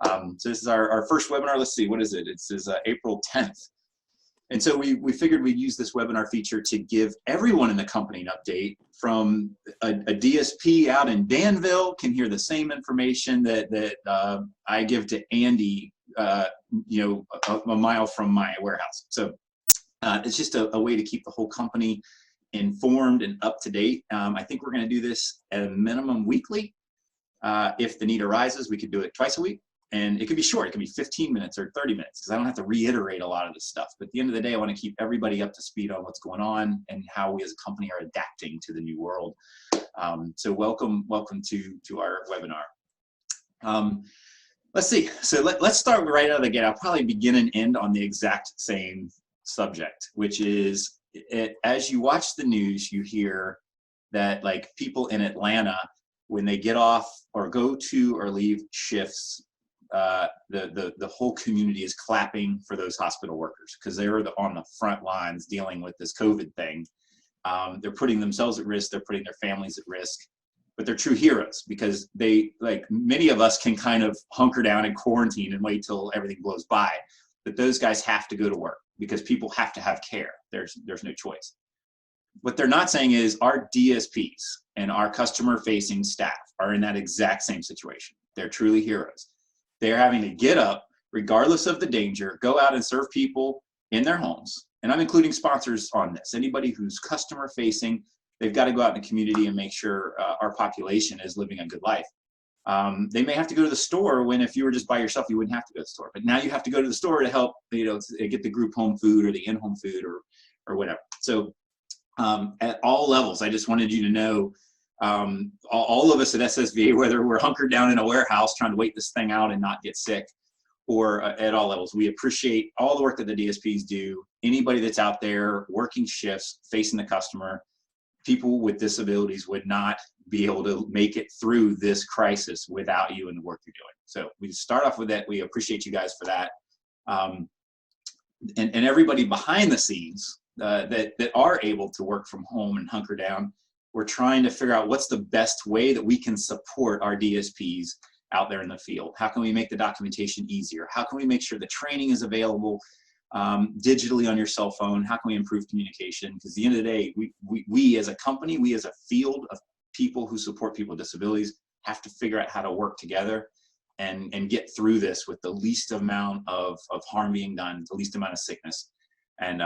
So this is our first webinar. Let's see, what is it? It says April 10th. And so we figured we'd use this webinar feature to give everyone in the company an update. From a DSP out in Danville can hear the same information that I give to Andy, you know, a mile from my warehouse. So it's just a way to keep the whole company informed and up to date. I think we're going to do this at a minimum weekly. If the need arises, we could do it twice a week. And it could be short. It could be 15 minutes or 30 minutes because I don't have to reiterate a lot of this stuff. But at the end of the day, I want to keep everybody up to speed on what's going on and how we as a company are adapting to the new world. So welcome to our webinar. Let's see. So let's start right out of the gate. I'll probably begin and end on the exact same subject, which is as you watch the news, you hear that like people in Atlanta, when they get off or go to or leave shifts, the whole community is clapping for those hospital workers because they were on the front lines dealing with this COVID thing. They're putting themselves at risk, they're putting their families at risk, but they're true heroes because they, like many of us, can kind of hunker down and quarantine and wait till everything blows by. But those guys have to go to work because people have to have care. There's no choice. What they're not saying is our DSPs and our customer-facing staff are in that exact same situation. They're truly heroes. They're having to get up, regardless of the danger, go out and serve people in their homes. And I'm including sponsors on this. Anybody who's customer-facing, they've got to go out in the community and make sure our population is living a good life. They may have to go to the store when, if you were just by yourself, you wouldn't have to go to the store. But now you have to go to the store to help, you know, get the group home food or the in-home food or whatever. So at all levels, I just wanted you to know, all of us at SSVA, whether we're hunkered down in a warehouse trying to wait this thing out and not get sick, or at all levels, we appreciate all the work that the DSPs do. Anybody that's out there working shifts, facing the customer, people with disabilities would not be able to make it through this crisis without you and the work you're doing. So we start off with that. We appreciate you guys for that. And everybody behind the scenes that are able to work from home and hunker down, we're trying to figure out what's the best way that we can support our DSPs out there in the field. How can we make the documentation easier? How can we make sure the training is available digitally on your cell phone? How can we improve communication? Because at the end of the day, we as a company, we as a field of people who support people with disabilities have to figure out how to work together and get through this with the least amount of harm being done, the least amount of sickness. And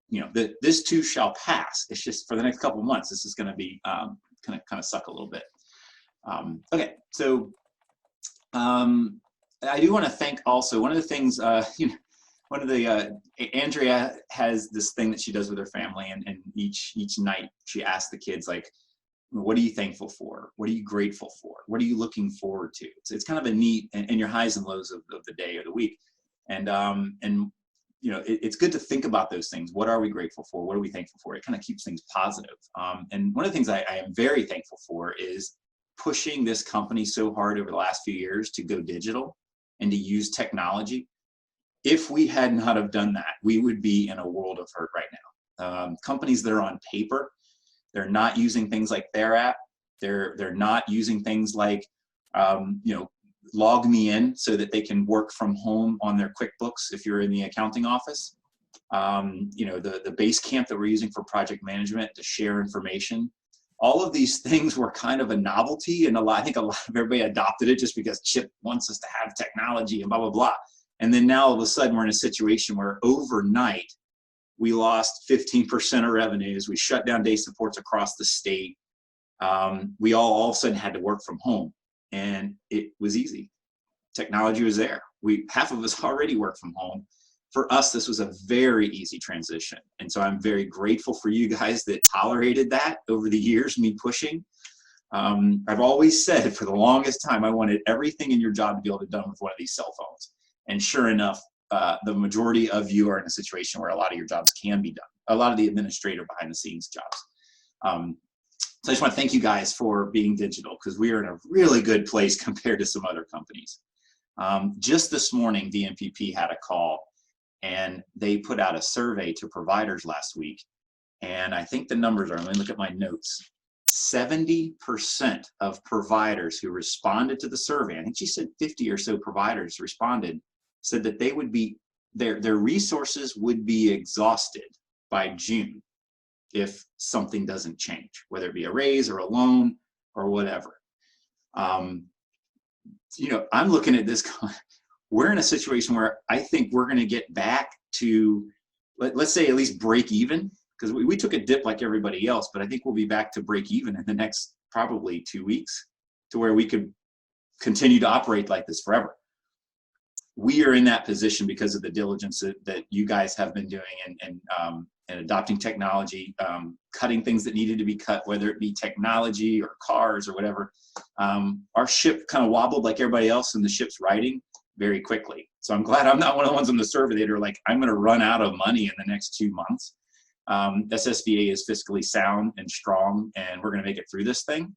you know, this too shall pass. It's just for the next couple of months, this is going to be kind of suck a little bit. Okay, so I do want to thank also one of the things, you know, one of the Andrea has this thing that she does with her family, and each night she asks the kids, like, what are you thankful for? What are you grateful for? What are you looking forward to? So it's kind of a neat, and your highs and lows of the day or the week, and you know, it's good to think about those things. What are we grateful for? What are we thankful for? It kind of keeps things positive. And one of the things I am very thankful for is pushing this company so hard over the last few years to go digital and to use technology. If we had not have done that, we would be in a world of hurt right now. Companies that are on paper, they're not using things like their app. They're not using things like, you know, log me in so that they can work from home on their QuickBooks if you're in the accounting office. You know, the Basecamp that we're using for project management to share information. All of these things were kind of a novelty, and I think a lot of everybody adopted it just because Chip wants us to have technology and blah, blah, blah. And then now all of a sudden we're in a situation where overnight we lost 15% of revenues. We shut down day supports across the state. We all of a sudden had to work from home, and it was easy. Technology was there. Half of us already work from home. For us, this was a very easy transition. And so I'm very grateful for you guys that tolerated that over the years, me pushing. I've always said for the longest time, I wanted everything in your job to be able to be done with one of these cell phones. And sure enough, the majority of you are in a situation where a lot of your jobs can be done. A lot of the administrator behind the scenes jobs. So I just want to thank you guys for being digital, because we are in a really good place compared to some other companies. Just this morning, the NPP had a call, and they put out a survey to providers last week. And I think the numbers are, let me look at my notes. 70% of providers who responded to the survey, I think she said 50 or so providers responded, said that they would be, their resources would be exhausted by June if something doesn't change, whether it be a raise or a loan or whatever. You know, I'm looking at this, we're in a situation where I think we're going to get back to, let's say at least break even, because we took a dip like everybody else, but I think we'll be back to break even in the next probably 2 weeks, to where we could continue to operate like this forever. We are in that position because of the diligence that you guys have been doing and adopting technology, cutting things that needed to be cut, whether it be technology or cars or whatever. Our ship kind of wobbled like everybody else, and the ship's riding very quickly. So I'm glad I'm not one of the ones on the survey that are like, I'm going to run out of money in the next 2 months. SSVA is fiscally sound and strong, and we're going to make it through this thing.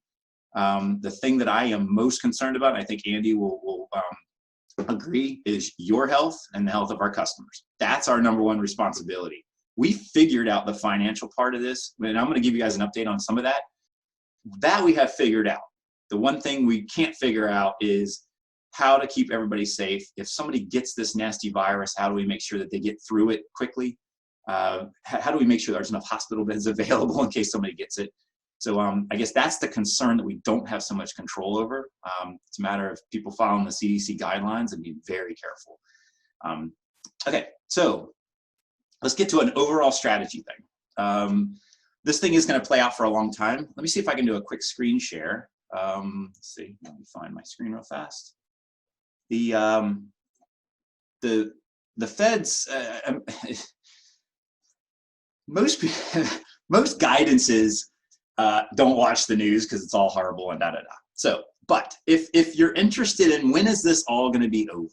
The thing that I am most concerned about, and I think Andy will agree, is your health and the health of our customers. That's our #1 responsibility. We figured out the financial part of this, and I'm going to give you guys an update on some of that. That we have figured out. The one thing we can't figure out is how to keep everybody safe. If somebody gets this nasty virus, how do we make sure that they get through it quickly? How do we make sure there's enough hospital beds available in case somebody gets it? So I guess that's the concern that we don't have so much control over. It's a matter of people following the CDC guidelines and being very careful. Okay, so let's get to an overall strategy thing. This thing is going to play out for a long time. Let me see if I can do a quick screen share. Let's see, let me find my screen real fast. The feds, most guidances don't watch the news because it's all horrible and da-da-da. So, but if you're interested in when is this all going to be over,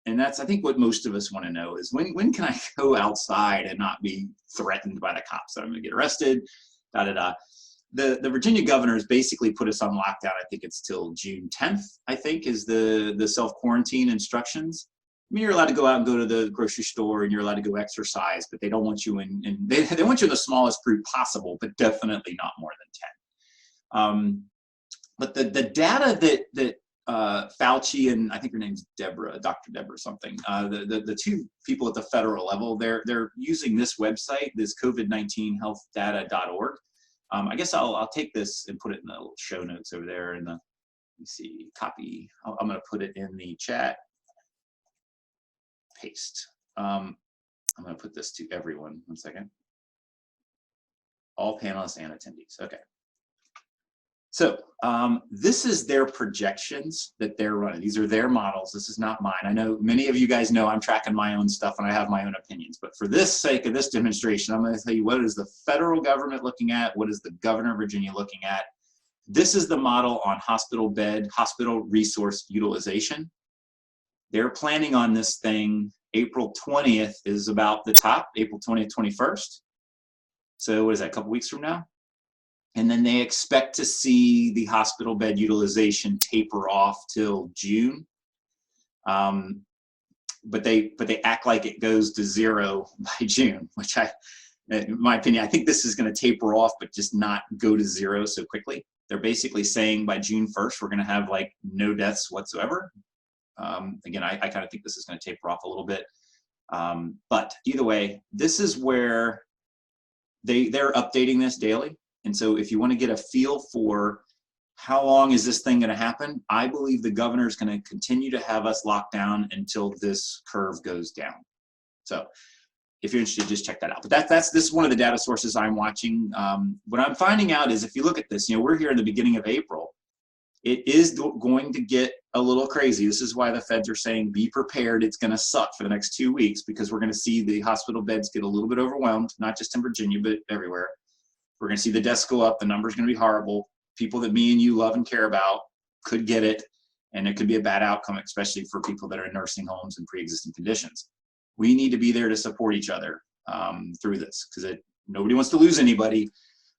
and that's, I think, what most of us want to know is when can I go outside and not be threatened by the cops that I'm going to get arrested, da-da-da. The Virginia governor has basically put us on lockdown. I think it's till June 10th, I think, is the self-quarantine instructions. I mean, you're allowed to go out and go to the grocery store, and you're allowed to go exercise, but they don't want you they want you in the smallest group possible, but definitely not more than 10. But the data that Fauci and I think her name's Deborah, Dr. Deborah something, the two people at the federal level, they're using this website, this COVID-19healthdata.org. I guess I'll take this and put it in the little show notes over there in the, let me see, copy. I'm going to put it in the chat. Paste. I'm going to put this to everyone. 1 second. All panelists and attendees. Okay. So this is their projections that they're running. These are their models. This is not mine. I know many of you guys know I'm tracking my own stuff and I have my own opinions. But for this sake of this demonstration, I'm going to tell you what is the federal government looking at, what is the governor of Virginia looking at. This is the model on hospital resource utilization. They're planning on this thing, April 20th is about the top, April 20th, 21st. So what is that, a couple weeks from now? And then they expect to see the hospital bed utilization taper off till June. But they act like it goes to 0 by June, which in my opinion, I think this is going to taper off, but just not go to 0 so quickly. They're basically saying by June 1st, we're going to have like no deaths whatsoever. Again, I kind of think this is going to taper off a little bit. But either way, this is where they're updating this daily. And so if you want to get a feel for how long is this thing going to happen, I believe the governor is going to continue to have us locked down until this curve goes down. So if you're interested, just check that out. But this is one of the data sources I'm watching. What I'm finding out is if you look at this, we're here in the beginning of April. It is going to get a little crazy. This is why the feds are saying be prepared. It's going to suck for the next 2 weeks because we're going to see the hospital beds get a little bit overwhelmed, not just in Virginia, but everywhere. We're going to see the deaths go up. The number's going to be horrible. People that me and you love and care about could get it, and it could be a bad outcome, especially for people that are in nursing homes and pre-existing conditions. We need to be there to support each other through this because nobody wants to lose anybody.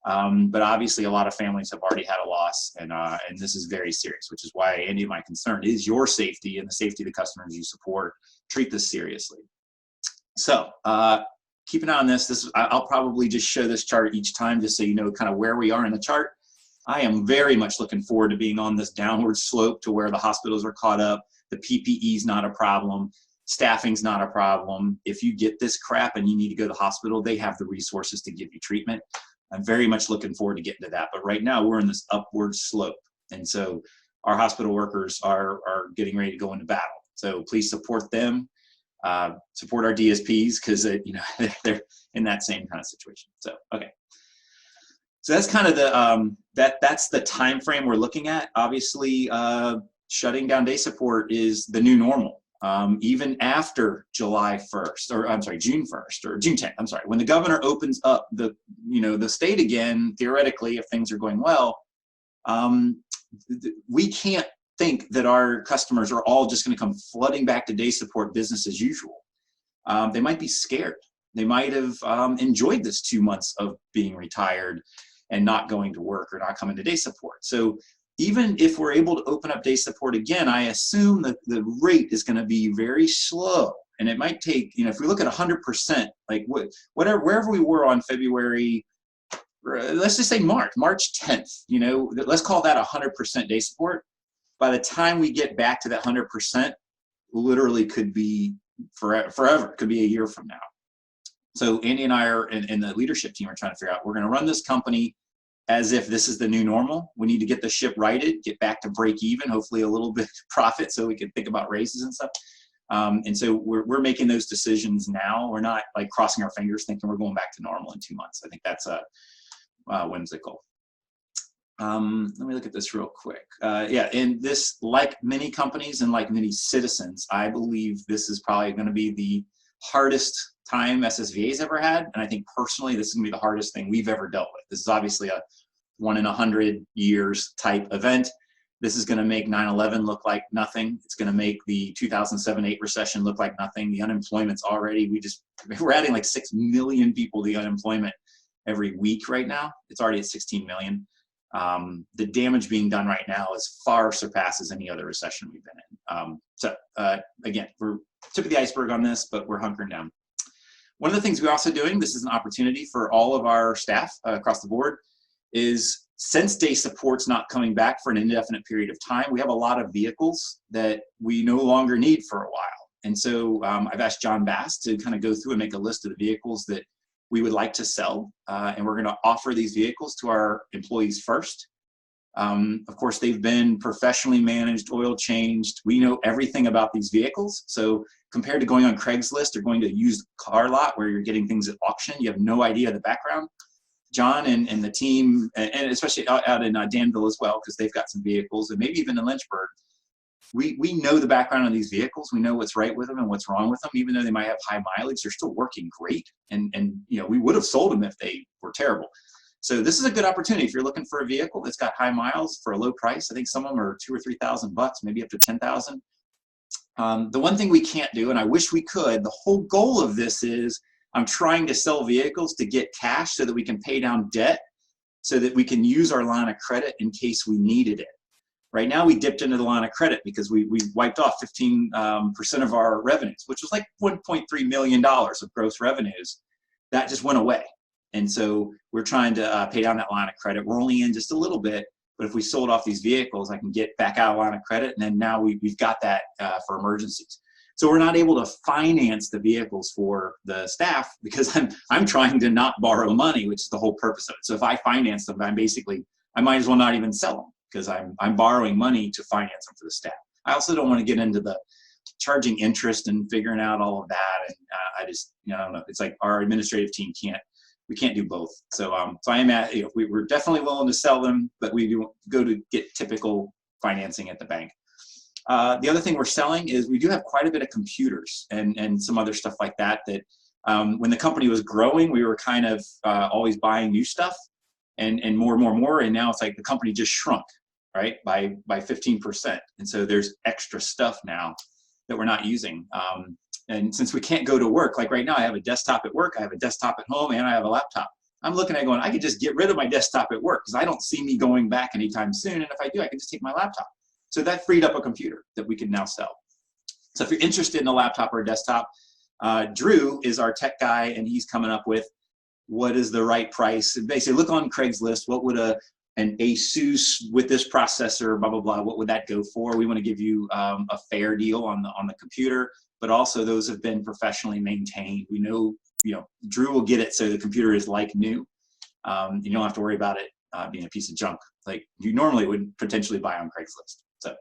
But obviously a lot of families have already had a loss, and this is very serious, which is why any of my concern is your safety and the safety of the customers you support. Treat this seriously. So keep an eye on this. I'll probably just show this chart each time just so you know kind of where we are in the chart. I am very much looking forward to being on this downward slope to where the hospitals are caught up. The PPE is not a problem. Staffing's not a problem. If you get this crap and you need to go to the hospital, they have the resources to give you treatment. I'm very much looking forward to getting to that. But right now we're in this upward slope. And so our hospital workers are getting ready to go into battle. So please support them, support our DSPs, because they're in that same kind of situation. So, okay. So that's kind of the, that's the time frame we're looking at. Obviously, shutting down day support is the new normal. Even after July 1st, or I'm sorry, June 1st, or June 10th, I'm sorry, when the governor opens up the state again, theoretically, if things are going well, we can't think that our customers are all just going to come flooding back to day support business as usual. They might be scared. They might have enjoyed this 2 months of being retired and not going to work or not coming to day support. So even if we're able to open up day support again, I assume that the rate is going to be very slow. And it might take, if we look at 100%, like wherever we were on February, let's just say March 10th, let's call that 100% day support. By the time we get back to that 100%, literally could be forever, could be a year from now. So Andy and I and the leadership team are trying to figure out, we're going to run this company as if this is the new normal. We need to get the ship righted, get back to break even, hopefully a little bit profit so we can think about raises and stuff. And so we're making those decisions now. We're not like crossing our fingers thinking we're going back to normal in 2 months. I think that's whimsical. Let me look at this real quick. Yeah, and this, like many companies and like many citizens, I believe this is probably going to be the hardest time SSVA's ever had. And I think personally, this is gonna be the hardest thing we've ever dealt with. This is obviously a 1 in 100 years type event. This is gonna make 9/11 look like nothing. It's gonna make the 2007-8 recession look like nothing. The unemployment's already, we're adding like 6 million people to the unemployment every week right now. It's already at 16 million. The damage being done right now is far surpasses any other recession we've been in. Again, we're tip of the iceberg on this, but we're hunkering down. One of the things we're also doing, this is an opportunity for all of our staff across the board, is since day support's not coming back for an indefinite period of time, we have a lot of vehicles that we no longer need for a while. And so I've asked John Bass to kind of go through and make a list of the vehicles that we would like to sell. And we're going to offer these vehicles to our employees first. Of course, they've been professionally managed, oil changed. We know everything about these vehicles. So compared to going on Craigslist or going to a used car lot where you're getting things at auction, you have no idea the background. John and the team, and especially out in Danville as well, because they've got some vehicles, and maybe even in Lynchburg, we know the background of these vehicles. We know what's right with them and what's wrong with them. Even though they might have high mileage, they're still working great. And we would have sold them if they were terrible. So this is a good opportunity if you're looking for a vehicle that's got high miles for a low price. I think some of them are $2,000 or $3,000, maybe up to $10,000. The one thing we can't do, and I wish we could, the whole goal of this is I'm trying to sell vehicles to get cash so that we can pay down debt so that we can use our line of credit in case we needed it. Right now we dipped into the line of credit because we wiped off 15% of our revenues, which was like $1.3 million of gross revenues. That just went away. And so we're trying to pay down that line of credit. We're only in just a little bit, but if we sold off these vehicles, I can get back out of line of credit. And then now we've got that for emergencies. So we're not able to finance the vehicles for the staff because I'm trying to not borrow money, which is the whole purpose of it. So if I finance them, I might as well not even sell them because I'm borrowing money to finance them for the staff. I also don't want to get into the charging interest and figuring out all of that. And I just, I don't know. It's like our administrative team we can't do both. So I am we're definitely willing to sell them, but we do go to get typical financing at the bank. The other thing we're selling is we do have quite a bit of computers and some other stuff like that when the company was growing, we were kind of always buying new stuff and more. And now it's like the company just shrunk, right, by 15%. And so there's extra stuff now that we're not using. And since we can't go to work, like right now I have a desktop at work, I have a desktop at home, and I have a laptop. I'm looking at going, I could just get rid of my desktop at work because I don't see me going back anytime soon. And if I do, I can just take my laptop. So that freed up a computer that we can now sell. So if you're interested in a laptop or a desktop, Drew is our tech guy, and he's coming up with what is the right price. And basically look on Craigslist, what would a an Asus with this processor, blah, blah, blah, what would that go for? We want to give you a fair deal on the computer, but also those have been professionally maintained. We know, Drew will get it so the computer is like new. You don't have to worry about it being a piece of junk like you normally would potentially buy on Craigslist. So,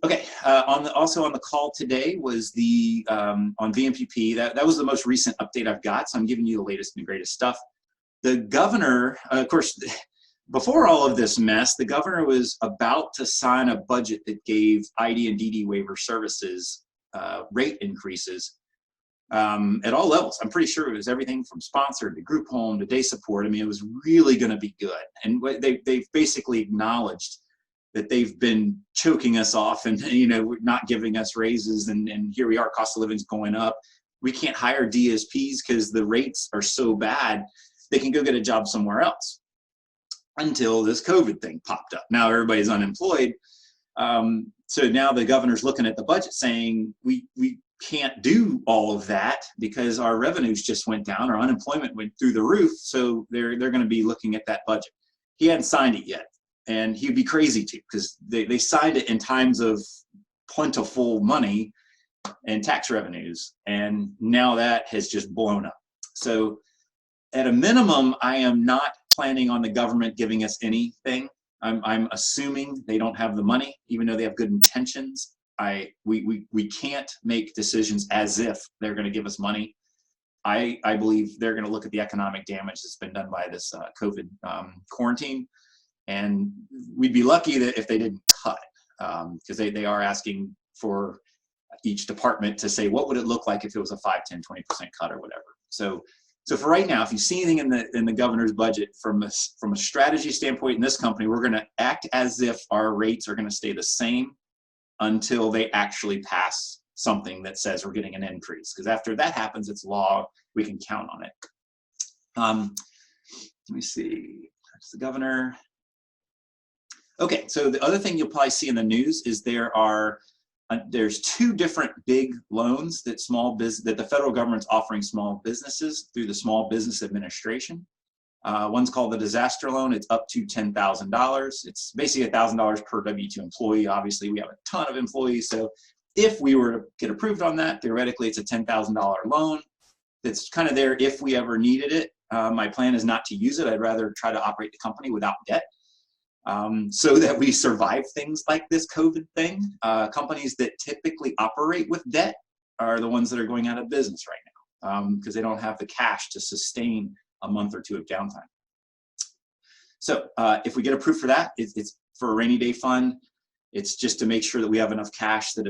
okay. Also on the call today was the on VMPP. That was the most recent update I've got. So I'm giving you the latest and greatest stuff. The governor, of course, before all of this mess, the governor was about to sign a budget that gave ID and DD waiver services rate increases at all levels. I'm pretty sure it was everything from sponsored to group home to day support. I mean, it was really going to be good. And they've basically acknowledged that they've been choking us off and, not giving us raises. And here we are, cost of living is going up. We can't hire DSPs because the rates are so bad. They can go get a job somewhere else until this COVID thing popped up. Now everybody's unemployed. So now the governor's looking at the budget saying we can't do all of that because our revenues just went down, our unemployment went through the roof. So they're going to be looking at that budget. He hadn't signed it yet, and he'd be crazy to because they signed it in times of plentiful money and tax revenues, and now that has just blown up. So at a minimum, I am not planning on the government giving us anything. I'm assuming they don't have the money, even though they have good intentions. We can't make decisions as if they're going to give us money. I believe they're going to look at the economic damage that's been done by this COVID quarantine, and we'd be lucky that if they didn't cut, because they are asking for each department to say what would it look like if it was a 5, 10, 20% cut or whatever. So for right now, if you see anything in the governor's budget from a strategy standpoint in this company, we're going to act as if our rates are going to stay the same until they actually pass something that says we're getting an increase. Because after that happens, it's law. We can count on it. Let me see. That's the governor. Okay, so the other thing you'll probably see in the news is there's 2 different big loans that that the federal government's offering small businesses through the Small Business Administration. One's called the disaster loan. It's up to $10,000. It's basically $1,000 per W-2 employee. Obviously, we have a ton of employees, so if we were to get approved on that, theoretically, it's a $10,000 loan. That's kind of there if we ever needed it. My plan is not to use it. I'd rather try to operate the company without debt. So that we survive things like this COVID thing. Companies that typically operate with debt are the ones that are going out of business right now because they don't have the cash to sustain a month or 2 of downtime. So if we get approved for that, it's for a rainy day fund. It's just to make sure that we have enough cash that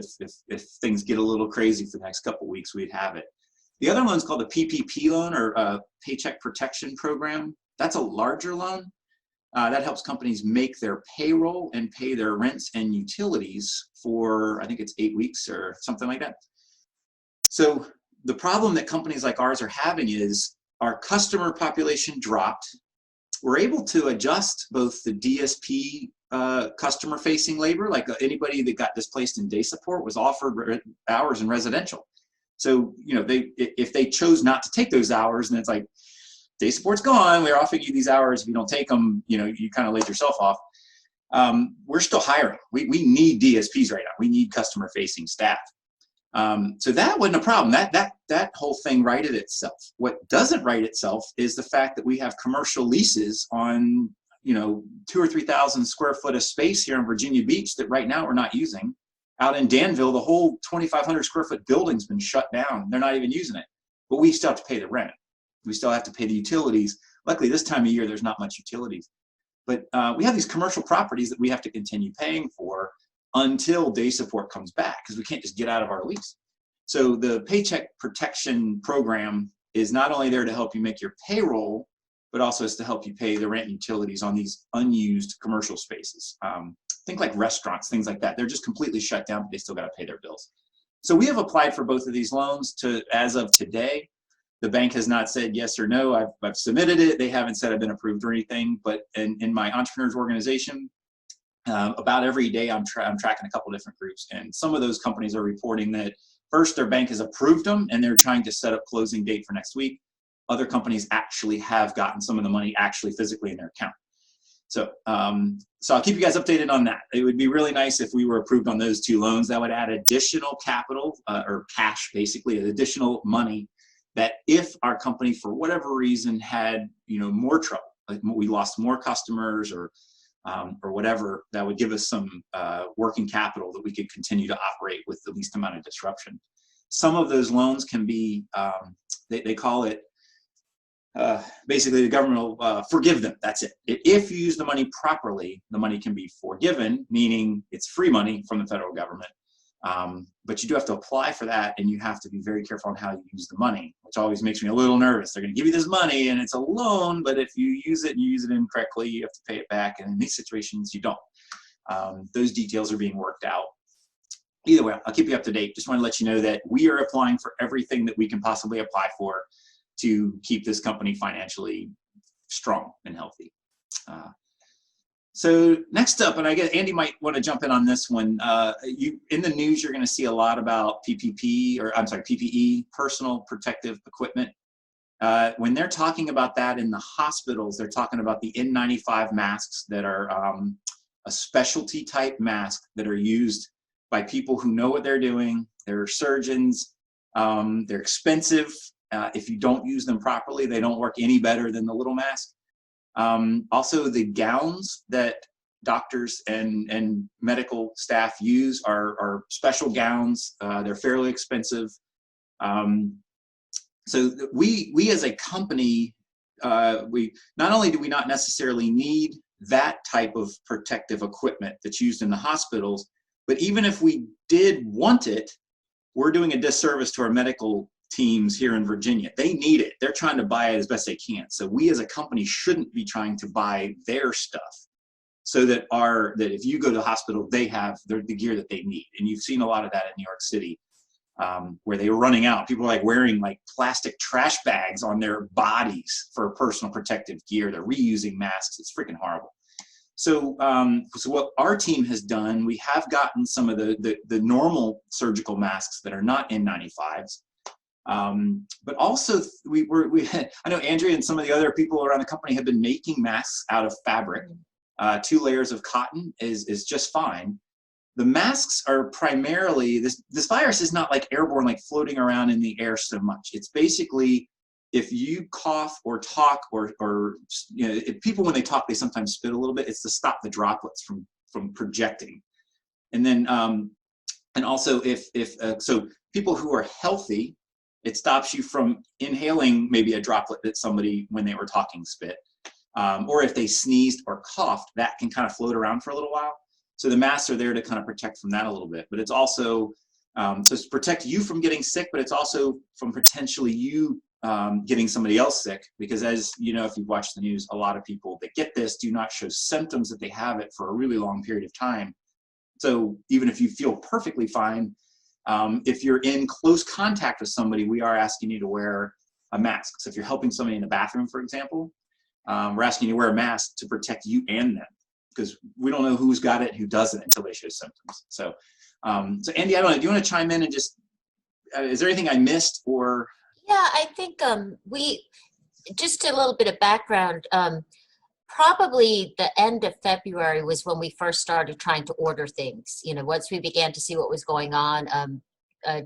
if things get a little crazy for the next couple of weeks, we'd have it. The other loan is called the PPP loan, or Paycheck Protection Program. That's a larger loan. That helps companies make their payroll and pay their rents and utilities for, I think it's 8 weeks or something like that. So the problem that companies like ours are having is our customer population dropped. We're able to adjust both the DSP customer-facing labor, like anybody that got displaced in day support was offered hours in residential. So, if they chose not to take those hours, and it's like, day support's gone, we're offering you these hours. If you don't take them, you kind of laid yourself off. We're still hiring. We need DSPs right now. We need customer-facing staff. So that wasn't a problem. That whole thing righted itself. What doesn't right itself is the fact that we have commercial leases on 2,000 or 3,000 square foot of space here in Virginia Beach that right now we're not using. Out in Danville, the whole 2,500 square foot building's been shut down. They're not even using it, but we still have to pay the rent. We still have to pay the utilities. Luckily, this time of year, there's not much utilities. But we have these commercial properties that we have to continue paying for until day support comes back, because we can't just get out of our lease. So the Paycheck Protection Program is not only there to help you make your payroll, but also is to help you pay the rent and utilities on these unused commercial spaces. Think like restaurants, things like that. They're just completely shut down, but they still got to pay their bills. So we have applied for both of these loans as of today. The bank has not said yes or no. I've submitted it. They haven't said I've been approved or anything, but in my entrepreneurs organization, about every day I'm tracking a couple different groups, and some of those companies are reporting that first their bank has approved them and they're trying to set up closing date for next week. Other companies actually have gotten some of the money actually physically in their account. So I'll keep you guys updated on that. It would be really nice if we were approved on those 2 loans. That would add additional capital or cash, basically, additional money that if our company, for whatever reason, had more trouble, like we lost more customers or whatever, that would give us some working capital that we could continue to operate with the least amount of disruption. Some of those loans can be, they call it, basically the government will forgive them. That's it. If you use the money properly, the money can be forgiven, meaning it's free money from the federal government. But you do have to apply for that, and you have to be very careful on how you use the money, which always makes me a little nervous. They're going to give you this money and it's a loan, but if you use it and you use it incorrectly, you have to pay it back. And in these situations, you don't. Those details are being worked out. Either way, I'll keep you up to date. Just want to let you know that we are applying for everything that we can possibly apply for to keep this company financially strong and healthy. So next up, and I guess Andy might want to jump in on this one. In the news, you're going to see a lot about PPE, personal protective equipment. When they're talking about that in the hospitals, they're talking about the N95 masks that are a specialty type mask that are used by people who know what they're doing. They're surgeons. They're expensive. If you don't use them properly, they don't work any better than the little mask. Also, the gowns that doctors and medical staff use are special gowns. They're fairly expensive. So we as a company, we not only do we not necessarily need that type of protective equipment that's used in the hospitals, but even if we did want it, we're doing a disservice to our medical teams here in Virginia. They need it. They're trying to buy it as best they can. So we as a company shouldn't be trying to buy their stuff, so that if you go to the hospital, they have the gear that they need. And you've seen a lot of that in New York City, where they were running out. People are like wearing like plastic trash bags on their bodies for personal protective gear. They're reusing masks. It's freaking horrible. So, so what our team has done, we have gotten some of the normal surgical masks that are not N95s. But also I know Andrea and some of the other people around the company have been making masks out of fabric. 2 layers of cotton is just fine. The masks are primarily, this virus is not like airborne, like floating around in the air so much. It's basically, if you cough or talk or if people, when they talk, they sometimes spit a little bit. It's to stop the droplets from projecting. And then, and also so people who are healthy, it stops you from inhaling maybe a droplet that somebody, when they were talking, spit. Or if they sneezed or coughed, that can kind of float around for a little while. So the masks are there to kind of protect from that a little bit. But it's also, so it's to protect you from getting sick, but it's also from potentially you getting somebody else sick. Because as you know, if you've watched the news, a lot of people that get this do not show symptoms that they have it for a really long period of time. So even if you feel perfectly fine, if you're in close contact with somebody, we are asking you to wear a mask. So if you're helping somebody in the bathroom, for example, we're asking you to wear a mask to protect you and them, because we don't know who's got it and who doesn't until they show symptoms. So, so Andy, I don't know, do you want to chime in and just, is there anything I missed or? Yeah, I think just a little bit of background. Probably the end of February was when we first started trying to order things. Once we began to see what was going on,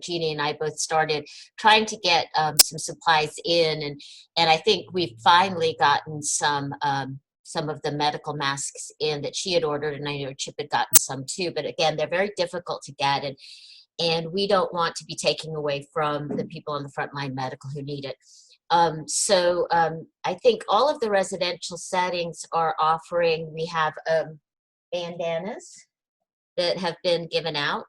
Jeannie and I both started trying to get some supplies in, and I think we've finally gotten some of the medical masks in that she had ordered, and I know Chip had gotten some too. But again, they're very difficult to get, and we don't want to be taking away from the people on the frontline medical who need it. So I think all of the residential settings are offering, we have bandanas that have been given out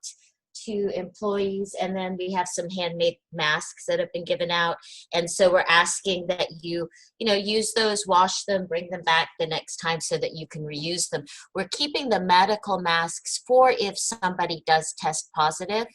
to employees, and then we have some handmade masks that have been given out. And so we're asking that you use those, wash them, bring them back the next time so that you can reuse them. We're keeping the medical masks for if somebody does test positive,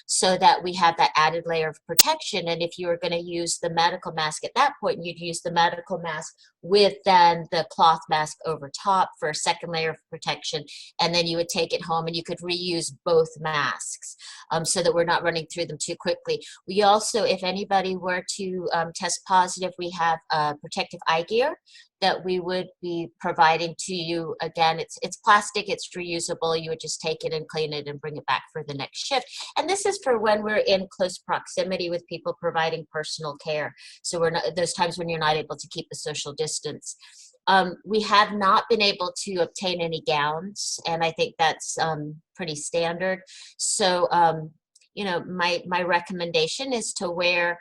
so that we have that added layer of protection. And if you were going to use the medical mask at that point, you'd use the medical mask with then the cloth mask over top for a second layer of protection. And then you would take it home and you could reuse both masks. masks so that we're not running through them too quickly. We also, if anybody were to test positive, we have protective eye gear that we would be providing to you. Again, it's plastic, it's reusable. You would just take it and clean it and bring it back for the next shift. And this is for when we're in close proximity with people providing personal care. So we're not, those times when you're not able to keep a social distance. We have not been able to obtain any gowns, and I think that's pretty standard. So, you know, my recommendation is to wear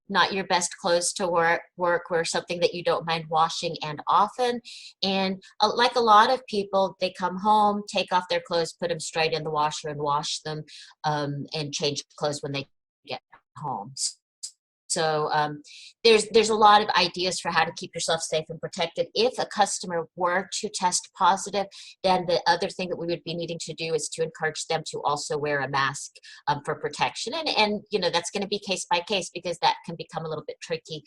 not your best clothes to work, wear something that you don't mind washing and often. And like a lot of people, they come home, take off their clothes, put them straight in the washer and wash them, and change clothes when they get home. So there's a lot of ideas for how to keep yourself safe and protected. If a customer were to test positive, then the other thing that we would be needing to do is to encourage them to also wear a mask for protection. And you know, that's going to be case by case because that can become a little bit tricky.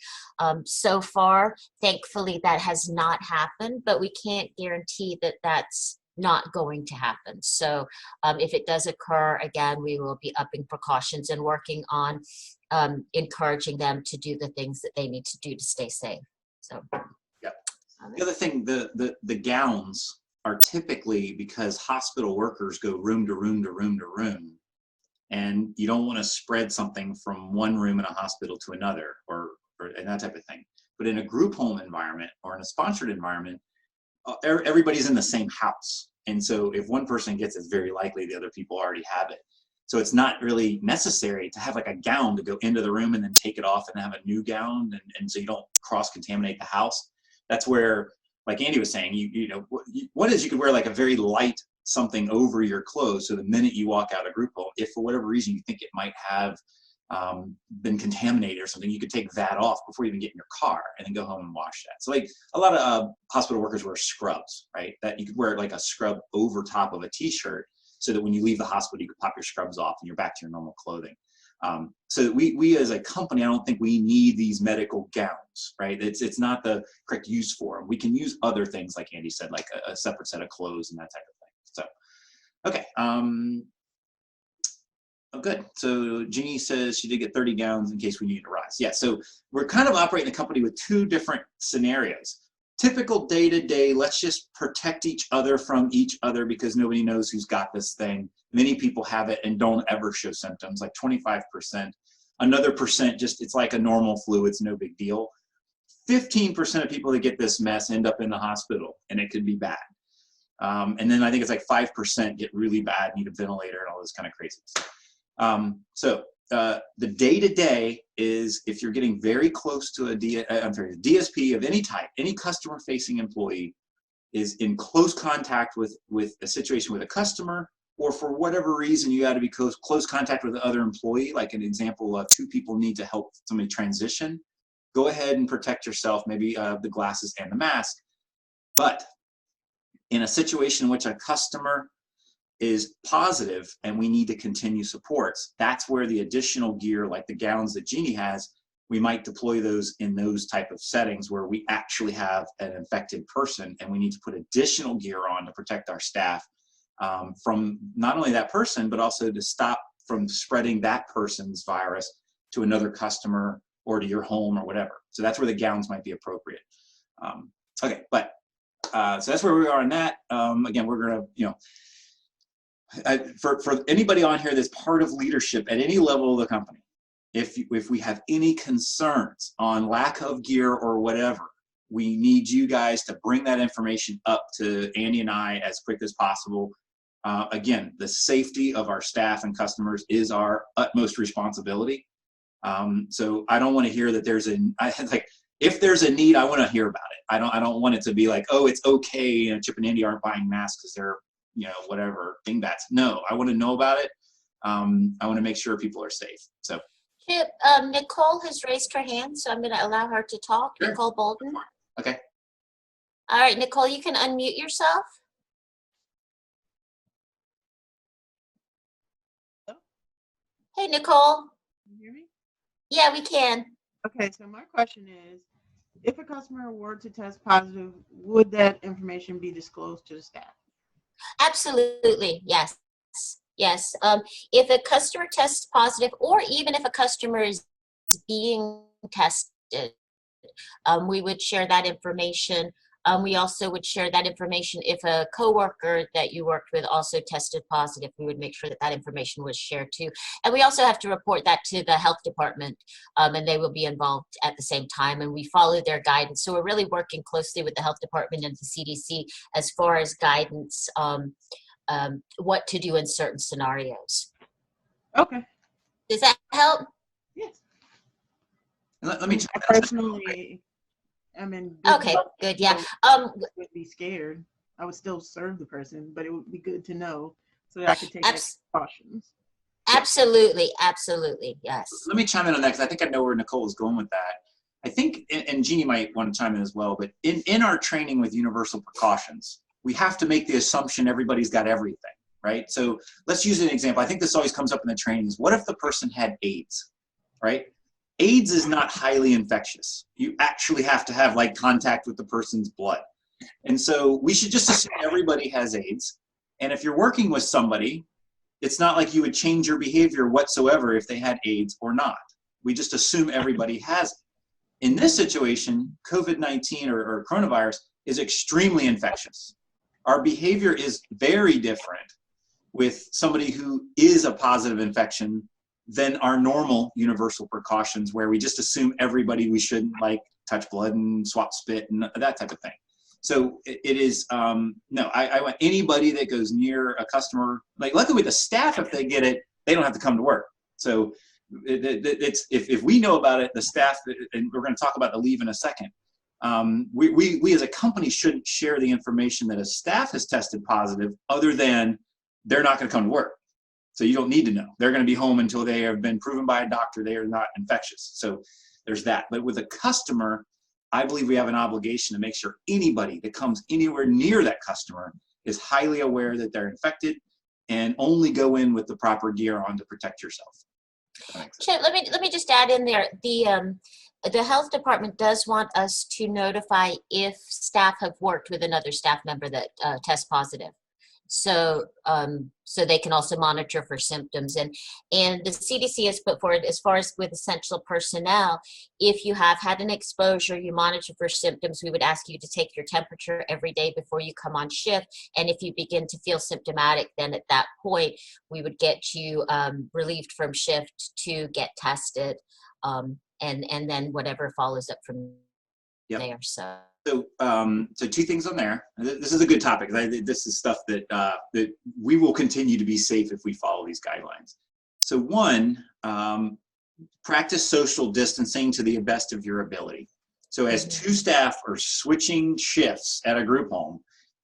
So far, thankfully, that has not happened, but we can't guarantee that that's not going to happen. So if it does occur, again, we will be upping precautions and working on encouraging them to do the things that they need to do to stay safe. So, yeah. The other thing, the gowns are typically because hospital workers go room to room to room to room, and you don't want to spread something from one room in a hospital to another, or and that type of thing. But in a group home environment or in a sponsored environment, everybody's in the same house. And so if one person gets it, it's very likely the other people already have it. So it's not really necessary to have like a gown to go into the room and then take it off and have a new gown. And so you don't cross-contaminate the house. That's where, like Andy was saying, you know, what is you could wear like a very light something over your clothes. So the minute you walk out of group home, if for whatever reason you think it might have been contaminated or something, you could take that off before you even get in your car and then go home and wash that. So like a lot of hospital workers wear scrubs, right? That you could wear like a scrub over top of a t-shirt so that when you leave the hospital, you can pop your scrubs off and you're back to your normal clothing. So we as a company, I don't think we need these medical gowns, right? It's not the correct use for them. We can use other things, like Andy said, like a separate set of clothes and that type of thing. So, okay. Oh, good. So Jeannie says she did get 30 gowns in case we need to rise. Yeah, so we're kind of operating the company with two different scenarios. Typical day-to-day, let's just protect each other from each other because nobody knows who's got this thing. Many people have it and don't ever show symptoms, like 25%. Another percent, just it's like a normal flu, it's no big deal. 15% of people that get this mess end up in the hospital, and it could be bad. And then I think it's like 5% get really bad, need a ventilator and all this kind of crazy stuff. The day-to-day is if you're getting very close to a DSP of any type, any customer-facing employee is in close contact with a situation with a customer, or for whatever reason you got to be close contact with the other employee, like an example of two people need to help somebody transition, go ahead and protect yourself, maybe the glasses and the mask. But in a situation in which a customer is positive and we need to continue supports, that's where the additional gear, like the gowns that Jeannie has, we might deploy those in those type of settings where we actually have an infected person and we need to put additional gear on to protect our staff from not only that person, but also to stop from spreading that person's virus to another customer or to your home or whatever. So that's where the gowns might be appropriate. Okay, but so that's where we are on that. Again, we're gonna, you know, for anybody on here that's part of leadership at any level of the company, if we have any concerns on lack of gear or whatever, we need you guys to bring that information up to Andy and I as quick as possible. Again, the safety of our staff and customers is our utmost responsibility. So I don't want to hear that there's if there's a need, I want to hear about it. I don't want it to be like, oh, it's okay, you know, Chip and Andy aren't buying masks because they're, you know, whatever dingbats. No, I want to know about it. I want to make sure people are safe. So, Chip, Nicole has raised her hand, so I'm going to allow her to talk. Sure. Nicole Bolden. Okay. All right, Nicole, you can unmute yourself. Hello? Hey, Nicole. Can you hear me? Yeah, we can. Okay, so my question is, if a customer were to test positive, would that information be disclosed to the staff? Absolutely, yes. Yes. If a customer tests positive, or even if a customer is being tested, we would share that information. We also would share that information if a coworker that you worked with also tested positive. We would make sure that that information was shared too. And we also have to report that to the health department, and they will be involved at the same time. And we follow their guidance. So we're really working closely with the health department and the CDC as far as guidance, what to do in certain scenarios. Okay. Does that help? Yes. Let me I personally, I mean, Okay, good. Yeah. Would be scared. I would still serve the person, but it would be good to know so that I could take extra precautions. Absolutely, absolutely, yes. Let me chime in on that because I think I know where Nicole is going with that. I think, and Jeannie might want to chime in as well, but in our training with universal precautions, we have to make the assumption everybody's got everything, right? So let's use an example. I think this always comes up in the trainings. What if the person had AIDS, right? AIDS is not highly infectious. You actually have to have like contact with the person's blood. And so we should just assume everybody has AIDS. And if you're working with somebody, it's not like you would change your behavior whatsoever if they had AIDS or not. We just assume everybody has it. In this situation, COVID-19 or coronavirus is extremely infectious. Our behavior is very different with somebody who is a positive infection than our normal universal precautions, where we just assume everybody we shouldn't like touch blood and swap spit and that type of thing. So it is, no, I want anybody that goes near a customer, like luckily with the staff, if they get it, they don't have to come to work. So it's, if we know about it, the staff, and we're going to talk about the leave in a second, we as a company shouldn't share the information that a staff has tested positive other than they're not going to come to work. So you don't need to know. They're going to be home until they have been proven by a doctor they are not infectious. So there's that. But with a customer, I believe we have an obligation to make sure anybody that comes anywhere near that customer is highly aware that they're infected and only go in with the proper gear on to protect yourself. Chip, let me just add in there. The health department does want us to notify if staff have worked with another staff member that tests positive. So so they can also monitor for symptoms, and the CDC has put forward, as far as with essential personnel, if you have had an exposure, you monitor for symptoms. We would ask you to take your temperature every day before you come on shift, and if you begin to feel symptomatic, then at that point we would get you relieved from shift to get tested, and then whatever follows up from there. So two things on there. This is a good topic. This is stuff that that we will continue to be safe if we follow these guidelines. So one, practice social distancing to the best of your ability. So as two staff are switching shifts at a group home,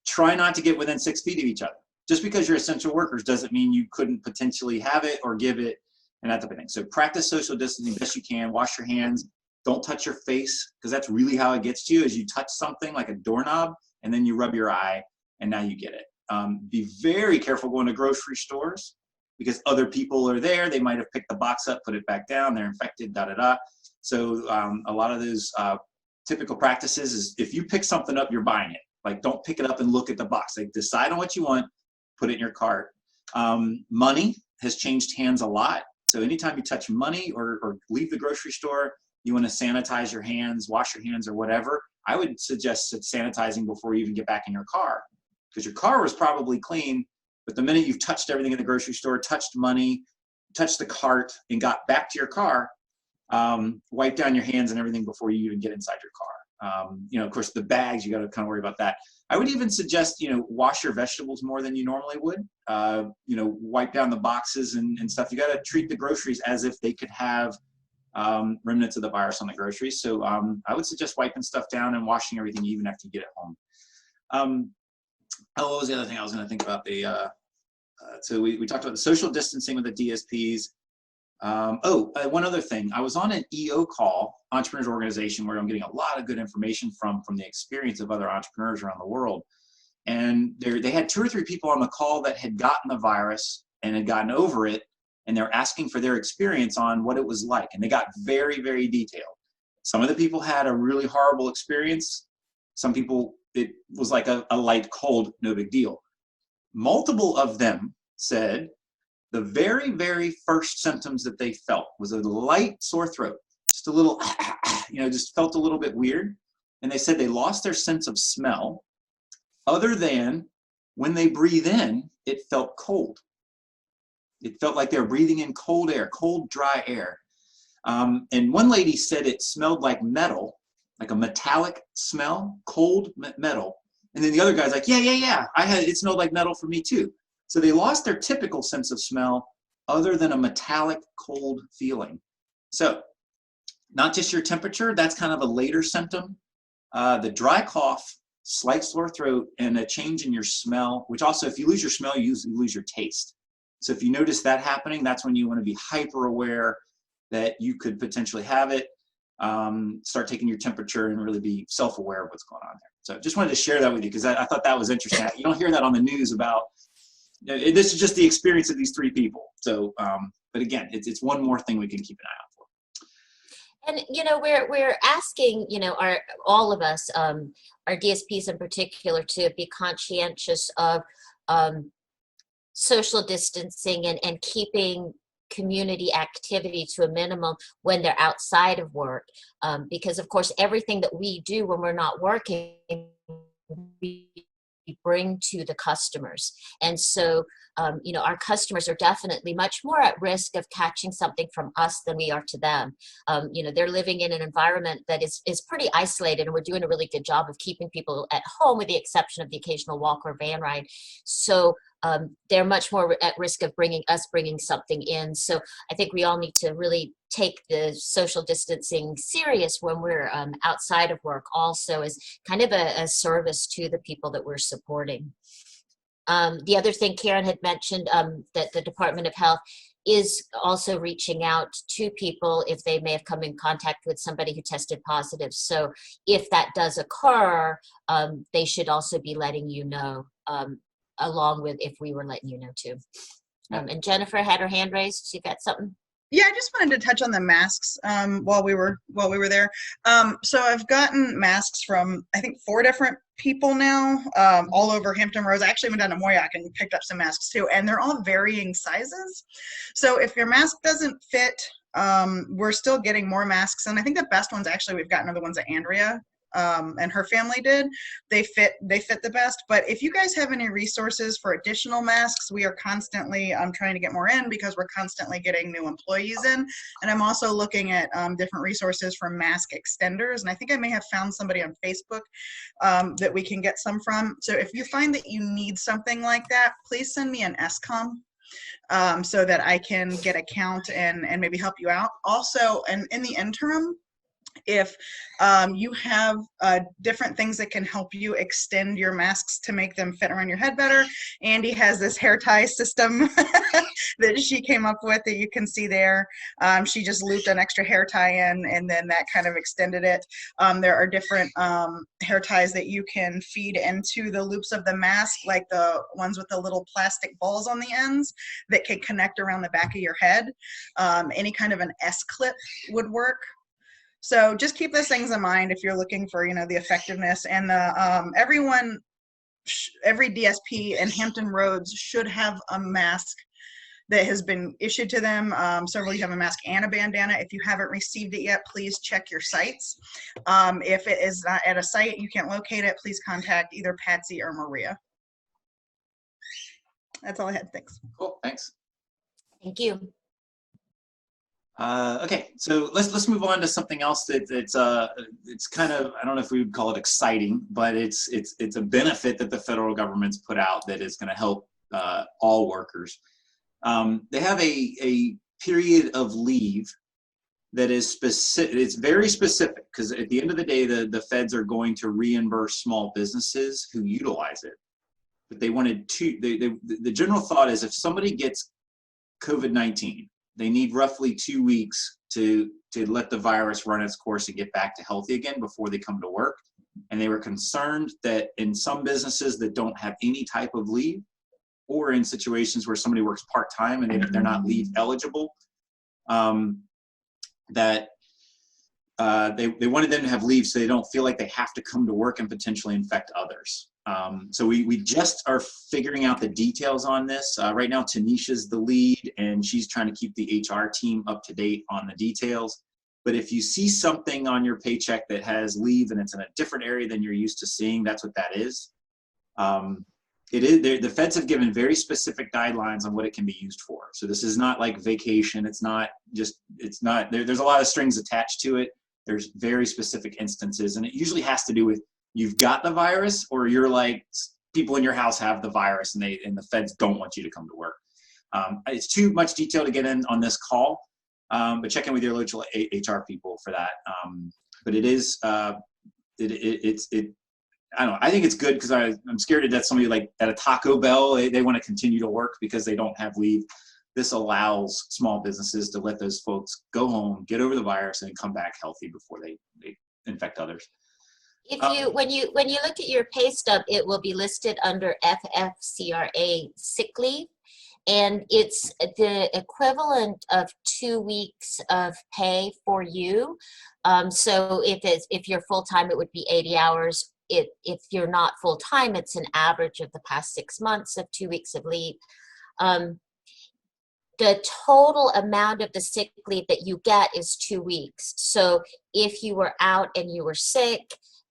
try not to get within 6 feet of each other. Just because you're essential workers doesn't mean you couldn't potentially have it or give it and that type of thing. So practice social distancing best you can. Wash your hands. Don't touch your face, because that's really how it gets to you, is you touch something like a doorknob and then you rub your eye and now you get it. Be very careful going to grocery stores because other people are there. They might have picked the box up, put it back down, they're infected, da-da-da. So a lot of those typical practices is if you pick something up, you're buying it. Like don't pick it up and look at the box. Like decide on what you want, put it in your cart. Money has changed hands a lot. So anytime you touch money or leave the grocery store, you want to sanitize your hands, wash your hands or whatever, I would suggest sanitizing before you even get back in your car, because your car was probably clean, but the minute you've touched everything in the grocery store, touched money, touched the cart and got back to your car, wipe down your hands and everything before you even get inside your car. You know, of course, the bags, you got to kind of worry about that. I would even suggest, you know, wash your vegetables more than you normally would. You know, wipe down the boxes and stuff. You got to treat the groceries as if they could have remnants of the virus on the groceries. So I would suggest wiping stuff down and washing everything even after you get it home. What was the other thing I was going to think about? So we talked about the social distancing with the DSPs. One other thing. I was on an EO call, Entrepreneurs Organization, where I'm getting a lot of good information from the experience of other entrepreneurs around the world. And they had 2 or 3 people on the call that had gotten the virus and had gotten over it. And they're asking for their experience on what it was like. And they got very, very detailed. Some of the people had a really horrible experience. Some people, it was like a light cold, no big deal. Multiple of them said the very, very first symptoms that they felt was a light sore throat, just a little, just felt a little bit weird. And they said they lost their sense of smell, other than when they breathe in, it felt cold. It felt like they were breathing in cold air, cold, dry air. And one lady said it smelled like metal, like a metallic smell, cold metal. And then the other guy's like, yeah, it smelled like metal for me too. So they lost their typical sense of smell other than a metallic cold feeling. So not just your temperature, that's kind of a later symptom. The dry cough, slight sore throat, and a change in your smell, which also, if you lose your smell, you lose your taste. So if you notice that happening, that's when you want to be hyper aware that you could potentially have it. Start taking your temperature and really be self-aware of what's going on there. So just wanted to share that with you because I thought that was interesting. You don't hear that on the news about, this is just the experience of these 3 people. So, but again, it's one more thing we can keep an eye out for. And we're asking all of us, our DSPs in particular, to be conscientious of social distancing and keeping community activity to a minimum when they're outside of work, because of course everything that we do when we're not working, we bring to the customers. And so our customers are definitely much more at risk of catching something from us than we are to them. They're living in an environment that is pretty isolated, and we're doing a really good job of keeping people at home with the exception of the occasional walk or van ride. So they're much more at risk of bringing something in. So I think we all need to really take the social distancing serious when we're outside of work, also as kind of a service to the people that we're supporting. The other thing Karen had mentioned, that the Department of Health is also reaching out to people if they may have come in contact with somebody who tested positive. So if that does occur, they should also be letting you know, along with if we were letting you know too. And Jennifer had her hand raised. She got something. Yeah, I just wanted to touch on the masks while we were there. So I've gotten masks from, I think, 4 different people now, all over Hampton Roads. I actually went down to Moyock and picked up some masks too, and they're all varying sizes. So if your mask doesn't fit, we're still getting more masks. And I think the best ones actually we've gotten are the ones that Andrea and her family did. They fit the best. But if you guys have any resources for additional masks, we are constantly trying to get more in because we're constantly getting new employees in. And I'm also looking at different resources for mask extenders. And I think I may have found somebody on Facebook that we can get some from. So if you find that you need something like that, please send me an SCOM so that I can get a count and maybe help you out. Also, and in the interim, if you have different things that can help you extend your masks to make them fit around your head better, Andy has this hair tie system that she came up with that you can see there. She just looped an extra hair tie in, and then that kind of extended it. There are different hair ties that you can feed into the loops of the mask, like the ones with the little plastic balls on the ends that can connect around the back of your head. Any kind of an S-clip would work. So just keep those things in mind if you're looking for, the effectiveness. And the every DSP in Hampton Roads should have a mask that has been issued to them. Several you have a mask and a bandana. If you haven't received it yet, please check your sites. If it is not at a site, you can't locate it, please contact either Patsy or Maria. That's all I had. Thanks. Cool. Thanks. Thank you. Okay, so let's move on to something else it's kind of, I don't know if we would call it exciting, but it's a benefit that the federal government's put out that is going to help all workers. They have a period of leave that is specific. It's very specific because at the end of the day, the feds are going to reimburse small businesses who utilize it. But they wanted the general thought is if somebody gets COVID-19, they need roughly 2 weeks to let the virus run its course and get back to healthy again before they come to work. And they were concerned that in some businesses that don't have any type of leave, or in situations where somebody works part-time and they're not leave eligible, that they wanted them to have leave so they don't feel like they have to come to work and potentially infect others. So we just are figuring out the details on this. Right now, Tanisha's the lead, and she's trying to keep the HR team up to date on the details. But if you see something on your paycheck that has leave and it's in a different area than you're used to seeing, that's what that is. The feds have given very specific guidelines on what it can be used for. So this is not like vacation. There's a lot of strings attached to it. There's very specific instances, and it usually has to do with you've got the virus, or you're like people in your house have the virus and the feds don't want you to come to work. It's too much detail to get in on this call, but check in with your local HR people for that. But it is, I don't know, I think it's good because I'm scared to death somebody like at a Taco Bell, they want to continue to work because they don't have leave. This allows small businesses to let those folks go home, get over the virus, and come back healthy before they infect others. When you look at your pay stub, it will be listed under FFCRA sick leave, and it's the equivalent of 2 weeks of pay for you. So if you're full time, it would be 80 hours. If you're not full time, it's an average of the past 6 months of 2 weeks of leave. The total amount of the sick leave that you get is 2 weeks. So if you were out and you were sick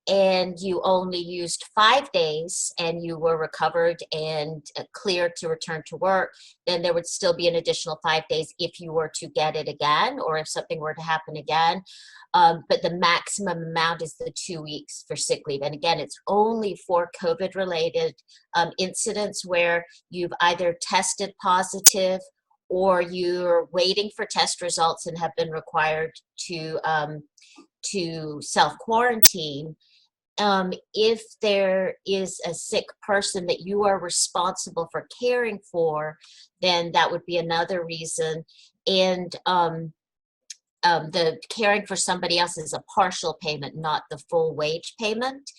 and you only used 5 days and you were recovered and cleared to return to work, then there would still be an additional 5 days if you were to get it again or if something were to happen again. But the maximum amount is the 2 weeks for sick leave. And again, it's only for COVID-related incidents where you've either tested positive or you're waiting for test results and have been required to self-quarantine. If there is a sick person that you are responsible for caring for, then that would be another reason. And the caring for somebody else is a partial payment, not the full wage payment.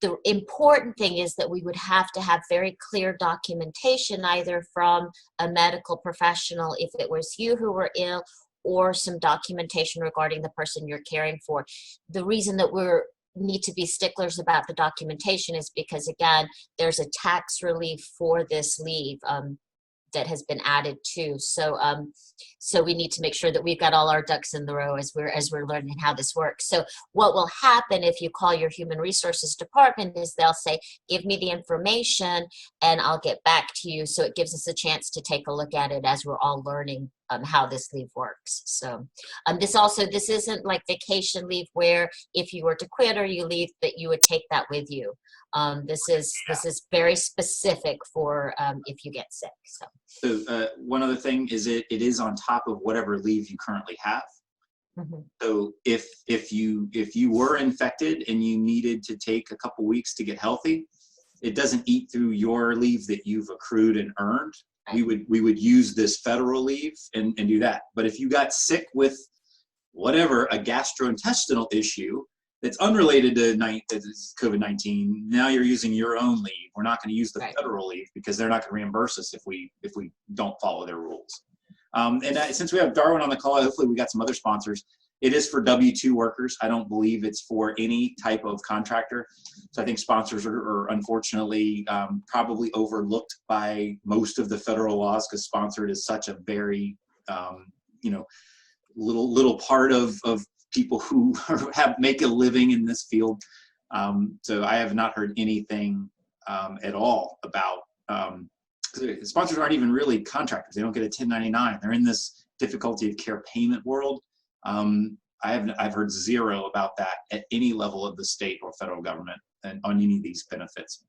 The important thing is that we would have to have very clear documentation, either from a medical professional if it was you who were ill, or some documentation regarding the person you're caring for. The reason that we need to be sticklers about the documentation is because, again, there's a tax relief for this leave that has been added too. So so we need to make sure that we've got all our ducks in the row as we're learning how this works. So what will happen if you call your human resources department is they'll say, give me the information and I'll get back to you. So it gives us a chance to take a look at it as we're all learning how this leave works. So this isn't like vacation leave where if you were to quit or you leave that you would take that with you. This is very specific for if you get sick. So one other thing is it is on top of whatever leave you currently have. Mm-hmm. So if you were infected and you needed to take a couple weeks to get healthy, it doesn't eat through your leave that you've accrued and earned. We would use this federal leave and do that. But if you got sick with whatever, a gastrointestinal issue that's unrelated to COVID-19, now you're using your own leave. We're not going to use the federal leave because they're not going to reimburse us if we don't follow their rules. Since we have Darwin on the call, hopefully we got some other sponsors. It is for W-2 workers. I don't believe it's for any type of contractor. So I think sponsors are unfortunately probably overlooked by most of the federal laws because sponsored is such a very little part of people who make a living in this field. So I have not heard anything at all about sponsors aren't even really contractors. They don't get a 1099. They're in this difficulty of care payment world. I've heard zero about that at any level of the state or federal government and on any of these benefits.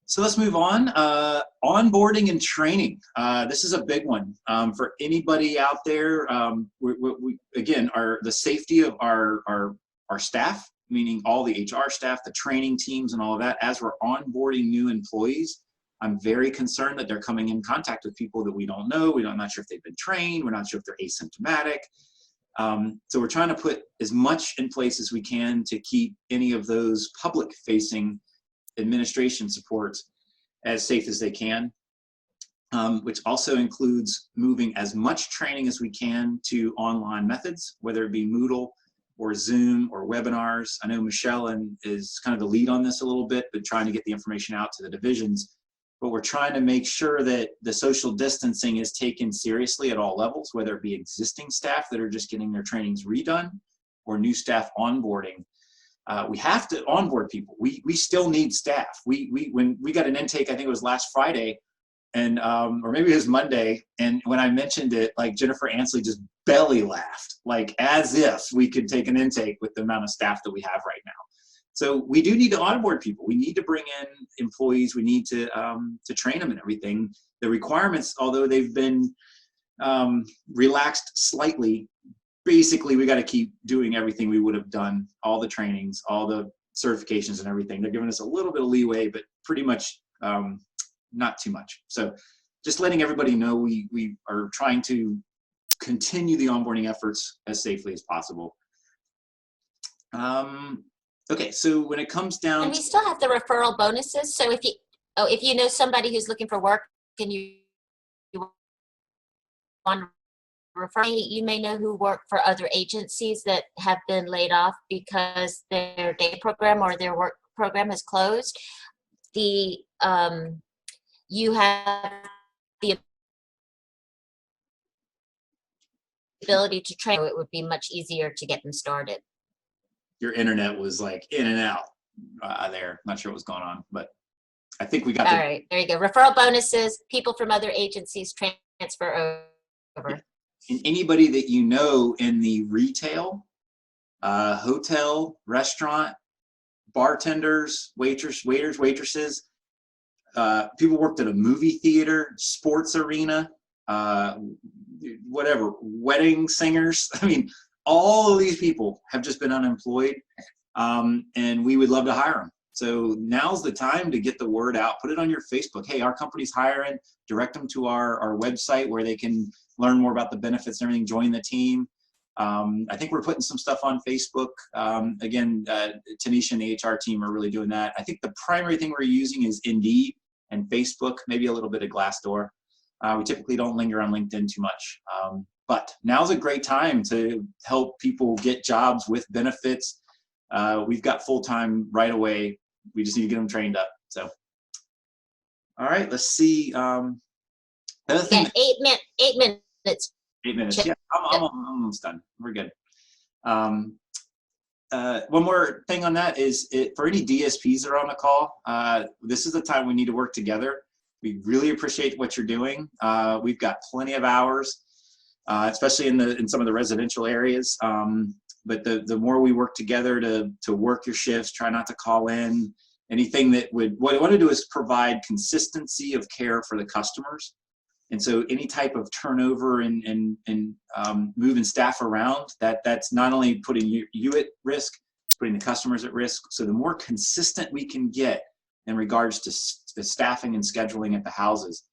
So let's move on. Onboarding and training. This is a big one for anybody out there. The safety of our staff, meaning all the HR staff, the training teams and all of that, as we're onboarding new employees, I'm very concerned that they're coming in contact with people that we don't know. I'm not sure if they've been trained. We're not sure if they're asymptomatic. So we're trying to put as much in place as we can to keep any of those public-facing administration supports as safe as they can, which also includes moving as much training as we can to online methods, whether it be Moodle or Zoom or webinars. I know Michelle is kind of the lead on this a little bit, but trying to get the information out to the divisions. But we're trying to make sure that the social distancing is taken seriously at all levels, whether it be existing staff that are just getting their trainings redone or new staff onboarding. We have to onboard people. We still need staff. When we got an intake, I think it was last Friday, and or maybe it was Monday, and when I mentioned it, like Jennifer Ansley just belly laughed, like as if we could take an intake with the amount of staff that we have right now. So we do need to onboard people. We need to bring in employees. We need to train them and everything. The requirements, although they've been relaxed slightly, basically we got to keep doing everything we would have done, all the trainings, all the certifications and everything. They're giving us a little bit of leeway, but pretty much not too much. So just letting everybody know we are trying to continue the onboarding efforts as safely as possible. Okay, so when it comes down, and we still have the referral bonuses. So if you know somebody who's looking for work and you want to refer, you may know who work for other agencies that have been laid off because their day program or their work program is closed. You have the ability to train. It would be much easier to get them started. Your internet was like in and out there. Not sure what was going on, but I think we got All right, there you go. Referral bonuses, people from other agencies transfer over. And anybody that you know in the retail, hotel, restaurant, bartenders, waiters, waitresses, people worked at a movie theater, sports arena, whatever, wedding singers. I mean, all of these people have just been unemployed, and we would love to hire them. So now's the time to get the word out. Put it on your Facebook. Hey, our company's hiring. Direct them to our website where they can learn more about the benefits and everything. Join the team. I think we're putting some stuff on Facebook. Again, Tanisha and the HR team are really doing that. I think the primary thing we're using is Indeed and Facebook, maybe a little bit of Glassdoor. We typically don't linger on LinkedIn too much. But now's a great time to help people get jobs with benefits. We've got full-time right away. We just need to get them trained up. So, all right, let's see. Another thing. Yeah, 8 minutes. 8 minutes. Yeah, I'm almost done. We're good. One more thing on that is for any DSPs that are on the call, this is the time we need to work together. We really appreciate what you're doing. We've got plenty of hours, especially in some of the residential areas. But the more we work together to work your shifts, try not to call in, anything that what I want to do is provide consistency of care for the customers. And so any type of turnover and moving staff around, that's not only putting you at risk, it's putting the customers at risk. So the more consistent we can get in regards to the staffing and scheduling at the houses,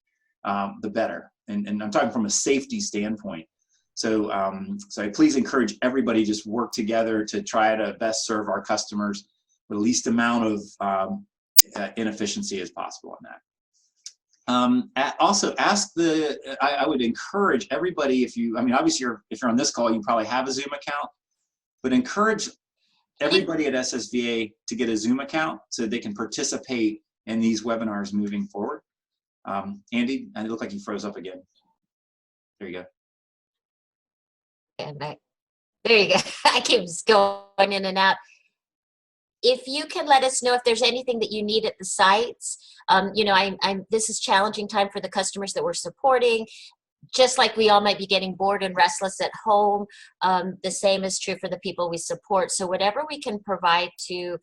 the better. And I'm talking from a safety standpoint. So I please encourage everybody just work together to try to best serve our customers with the least amount of inefficiency as possible on that. Also ask I would encourage everybody, obviously if you're on this call, you probably have a Zoom account, but encourage everybody at SSVA to get a Zoom account so they can participate in these webinars moving forward. Andy, it looked like you froze up again. There you go. There you go. I keep going in and out. If you can let us know if there's anything that you need at the sites, this is challenging time for the customers that we're supporting. Just like we all might be getting bored and restless at home, the same is true for the people we support. So whatever we can provide to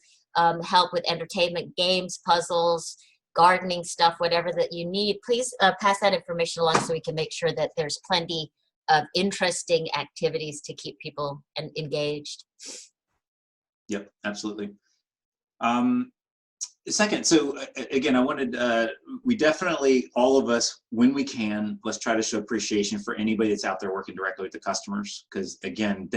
help with entertainment, games, puzzles, gardening stuff, whatever that you need, please pass that information along so we can make sure that there's plenty of interesting activities to keep people engaged. Yep, absolutely. Second, so again, I wanted, we definitely, all of us, when we can, let's try to show appreciation for anybody that's out there working directly with the customers. Because again,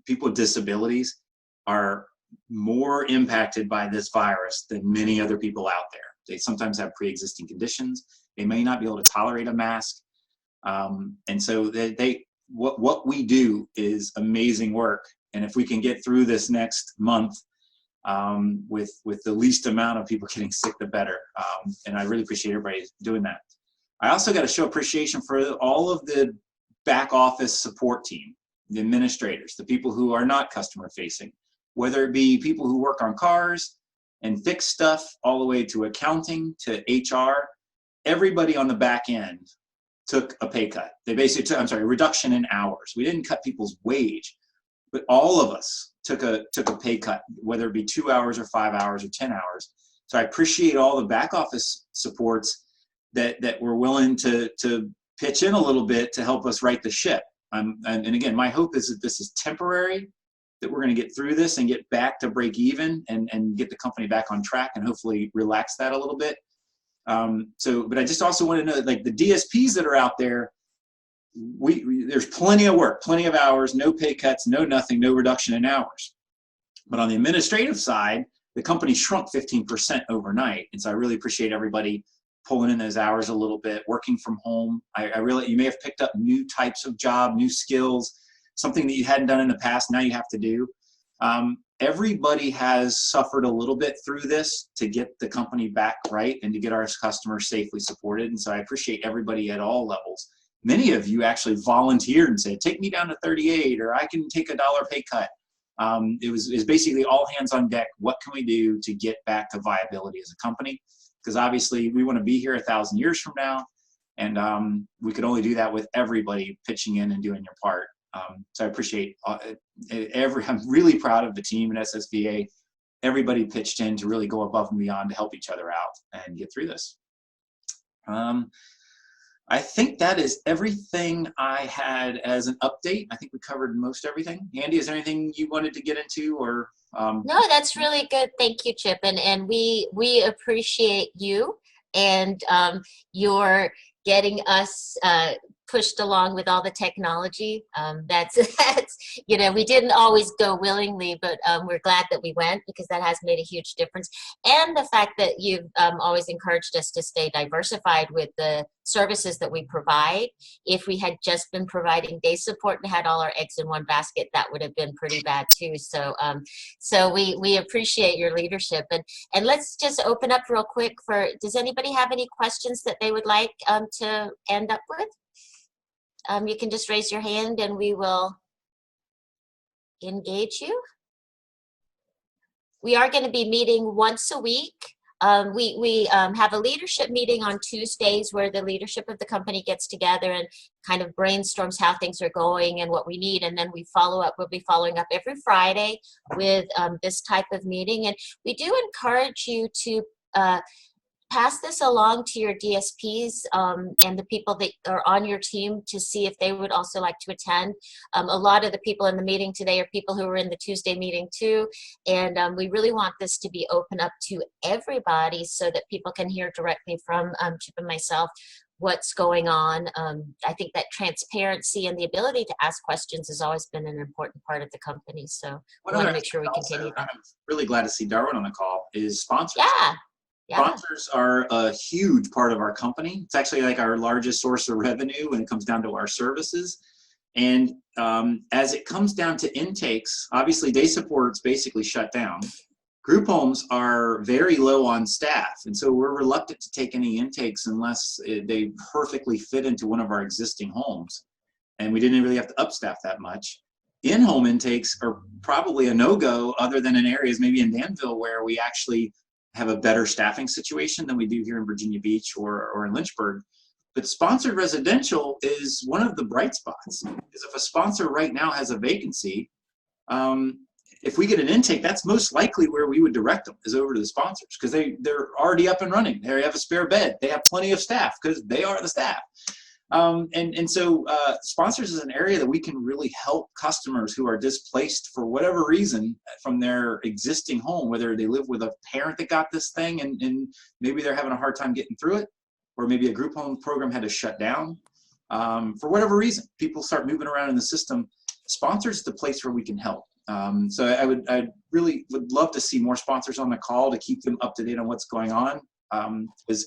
people with disabilities are more impacted by this virus than many other people out there. They sometimes have pre-existing conditions. They may not be able to tolerate a mask. And so what we do is amazing work. And if we can get through this next month with the least amount of people getting sick, the better. And I really appreciate everybody doing that. I also got to show appreciation for all of the back office support team, the administrators, the people who are not customer facing, whether it be people who work on cars and fix stuff, all the way to accounting, to HR. Everybody on the back end took a pay cut. They basically took, a reduction in hours. We didn't cut people's wage, but all of us took a pay cut, whether it be 2 hours or 5 hours or 10 hours. So I appreciate all the back office supports that were willing to pitch in a little bit to help us right the ship. And again, my hope is that this is temporary, that we're going to get through this and get back to break even and get the company back on track and hopefully relax that a little bit. But I just also want to know, like, the DSPs that are out there, there's plenty of work, plenty of hours, no pay cuts, no nothing, no reduction in hours. But on the administrative side, the company shrunk 15% overnight. And so I really appreciate everybody pulling in those hours a little bit, working from home. You may have picked up new types of job, new skills, something that you hadn't done in the past, now you have to do. Everybody has suffered a little bit through this to get the company back right and to get our customers safely supported. And so I appreciate everybody at all levels. Many of you actually volunteered and said, take me down to 38, or I can take $1 pay cut. It was basically all hands on deck. What can we do to get back to viability as a company? Because obviously we want to be here 1,000 years from now. And we could only do that with everybody pitching in and doing your part. So I appreciate I'm really proud of the team at SSVA. Everybody pitched in to really go above and beyond to help each other out and get through this. I think that is everything I had as an update. I think we covered most everything. Andy, is there anything you wanted to get into, or? No, that's really good. Thank you, Chip. And we appreciate you and your getting us pushed along with all the technology. That's we didn't always go willingly, but we're glad that we went, because that has made a huge difference. And the fact that you've always encouraged us to stay diversified with the services that we provide. If we had just been providing day support and had all our eggs in one basket, that would have been pretty bad too. So we appreciate your leadership. And let's just open up real quick for, does anybody have any questions that they would like to end up with? You can just raise your hand and we will engage you. We are going to be meeting once a week. We have a leadership meeting on Tuesdays where the leadership of the company gets together and kind of brainstorms how things are going and what we need. And then we follow up. We'll be following up every Friday with this type of meeting. And we do encourage you to pass this along to your DSPs and the people that are on your team to see if they would also like to attend. A lot of the people in the meeting today are people who were in the Tuesday meeting too. And we really want this to be open up to everybody so that people can hear directly from Chip and myself what's going on. I think that transparency and the ability to ask questions has always been an important part of the company. So we want to make sure we continue that. I'm really glad to see Darwin on the call, is sponsors. Yeah. Yeah. Sponsors are a huge part of our company. It's actually like our largest source of revenue when it comes down to our services. And as it comes down to intakes, obviously day support's basically shut down. Group homes are very low on staff. And so we're reluctant to take any intakes unless they perfectly fit into one of our existing homes. And we didn't really have to upstaff that much. In-home intakes are probably a no-go, other than in areas maybe in Danville where we actually have a better staffing situation than we do here in Virginia Beach or in Lynchburg. But sponsored residential is one of the bright spots. Because if a sponsor right now has a vacancy, if we get an intake, that's most likely where we would direct them, is over to the sponsors, because they're already up and running. They have a spare bed. They have plenty of staff because they are the staff. So sponsors is an area that we can really help customers who are displaced for whatever reason from their existing home, whether they live with a parent that got this thing and maybe they're having a hard time getting through it, or maybe a group home program had to shut down. For whatever reason, people start moving around in the system. Sponsors is the place where we can help. So I really would love to see more sponsors on the call to keep them up to date on what's going on. Because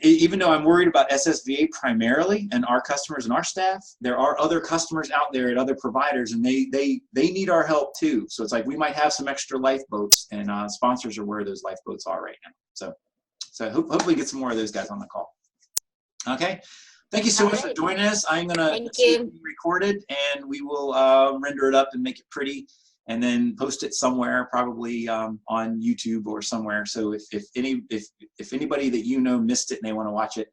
Even though I'm worried about SSVA primarily and our customers and our staff, there are other customers out there at other providers, and they need our help too. So it's like we might have some extra lifeboats, and sponsors are where those lifeboats are right now. So hopefully get some more of those guys on the call. Okay. Thank you so much for joining us. I'm going to record it, and we will render it up and make it pretty, and then post it somewhere, probably on YouTube or somewhere. So if anybody that you know missed it and they want to watch it,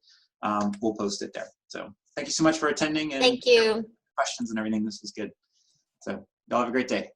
we'll post it there. So thank you so much for attending, and thank you. Questions and everything. This was good. So y'all have a great day.